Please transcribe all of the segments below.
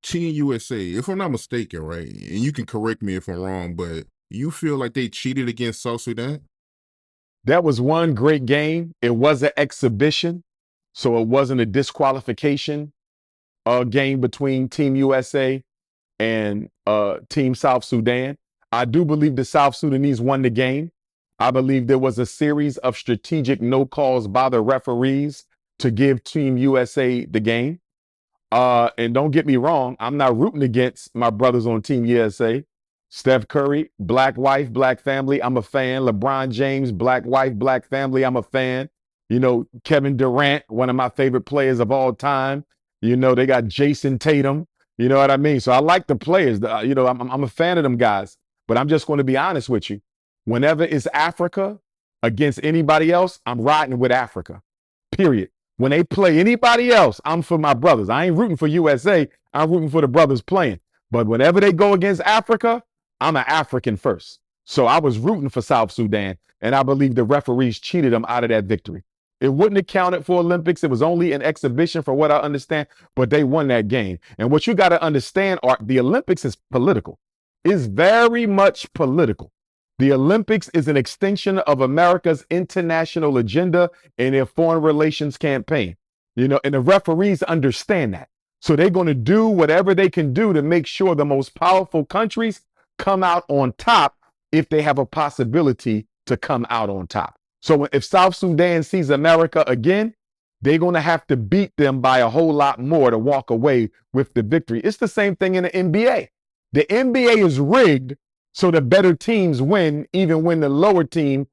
Team USA, if I'm not mistaken, right? And you can correct me if I'm wrong, but you feel like they cheated against South Sudan? That was one great game. It was an exhibition, so it wasn't a disqualification game between Team USA and Team South Sudan. I do believe the South Sudanese won the game. I believe there was a series of strategic no calls by the referees to give Team USA the game. And don't get me wrong, I'm not rooting against my brothers on Team USA. Steph Curry, black wife, black family, I'm a fan. LeBron James, black wife, black family, I'm a fan. You know, Kevin Durant, one of my favorite players of all time. You know, they got Jason Tatum. You know what I mean? So I like the players. I'm a fan of them guys. But I'm just going to be honest with you. Whenever it's Africa against anybody else, I'm riding with Africa. Period. When they play anybody else, I'm for my brothers. I ain't rooting for USA. I'm rooting for the brothers playing. But whenever they go against Africa, I'm an African first. So I was rooting for South Sudan, and I believe the referees cheated them out of that victory. It wouldn't have counted for Olympics. It was only an exhibition for what I understand, but they won that game. And what you got to understand, Art, the Olympics is political. It's very much political. The Olympics is an extension of America's international agenda and their foreign relations campaign. You know, and the referees understand that. So they're going to do whatever they can do to make sure the most powerful countries come out on top if they have a possibility to come out on top. So if South Sudan sees America again, they're going to have to beat them by a whole lot more to walk away with the victory. It's the same thing in the NBA. The NBA is rigged so the better teams win, even when the lower team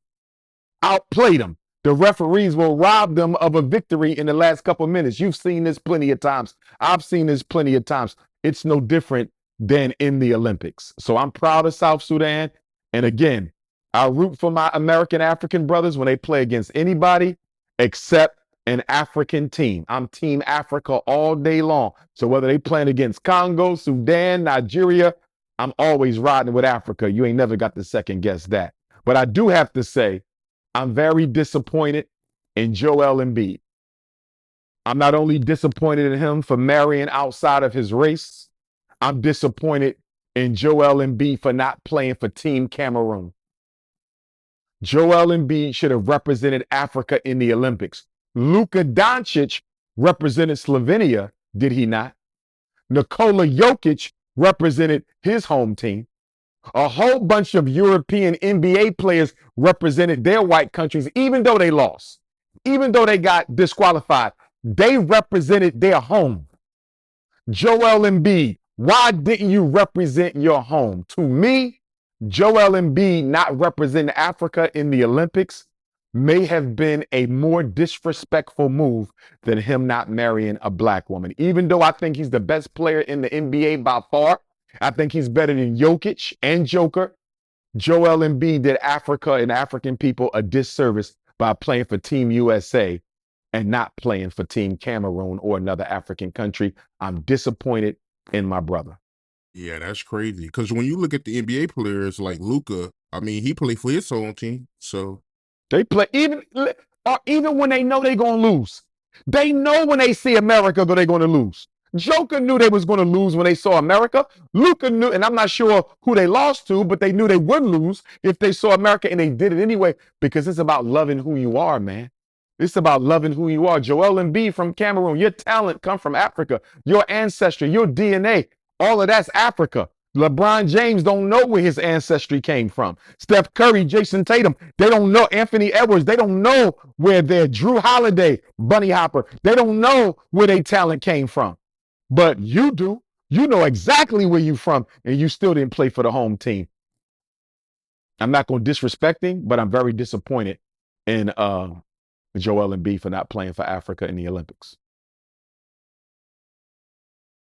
outplayed them. The referees will rob them of a victory in the last couple of minutes. You've seen this plenty of times. I've seen this plenty of times. It's no different than in the Olympics. So I'm proud of South Sudan. And again, I root for my American African brothers when they play against anybody except an African team. I'm Team Africa all day long. So whether they playing against Congo, Sudan, Nigeria, I'm always riding with Africa. You ain't never got to second guess that. But I do have to say, I'm very disappointed in Joel Embiid. I'm not only disappointed in him for marrying outside of his race, I'm disappointed in Joel Embiid for not playing for Team Cameroon. Joel Embiid should have represented Africa in the Olympics. Luka Doncic represented Slovenia, did he not? Nikola Jokic represented his home team. A whole bunch of European NBA players represented their white countries, even though they lost, even though they got disqualified. They represented their home. Joel Embiid, why didn't you represent your home? To me, Joel Embiid not representing Africa in the Olympics may have been a more disrespectful move than him not marrying a black woman. Even though I think he's the best player in the NBA by far, I think he's better than Jokic and Joker. Joel Embiid did Africa and African people a disservice by playing for Team USA and not playing for Team Cameroon or another African country. I'm disappointed in my brother. Yeah, that's crazy. Because when you look at the NBA players like Luca, I mean, he played for his own team. So They play even when they know they're going to lose. They know when they see America that they're going to lose. Joker knew they was going to lose when they saw America. Luka knew, and I'm not sure who they lost to, but they knew they would lose if they saw America, and they did it anyway because it's about loving who you are, man. It's about loving who you are. Joel Embiid from Cameroon, your talent come from Africa. Your ancestry, your DNA, all of that's Africa. LeBron James don't know where his ancestry came from. Steph Curry, Jason Tatum, they don't know. Anthony Edwards, they don't know where their Drew Holiday, Bunny Hopper, they don't know where their talent came from. But you do. You know exactly where you're from, and you still didn't play for the home team. I'm not going to disrespect him, but I'm very disappointed in Joel Embiid for not playing for Africa in the Olympics.